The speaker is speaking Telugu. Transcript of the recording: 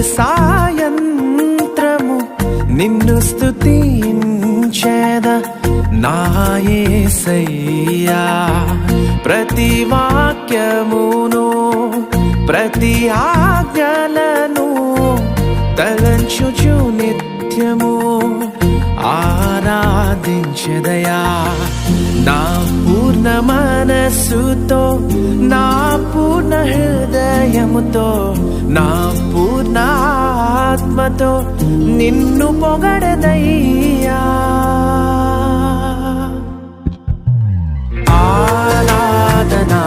సాయంత్రము నిన్ను స్తుతించేద నా యేసయ్యా. ప్రతి వాక్యమును ప్రతి ఆజ్ఞలను తలంచుచు నిత్యము ఆరాధించెదయా. నా పూర్ణ మనస్సుతో నా పూర్ణ హృదయముతో నా పూర్ణ ఆత్మతో నిన్ను పొగడదయ్యా. ఆరాధనా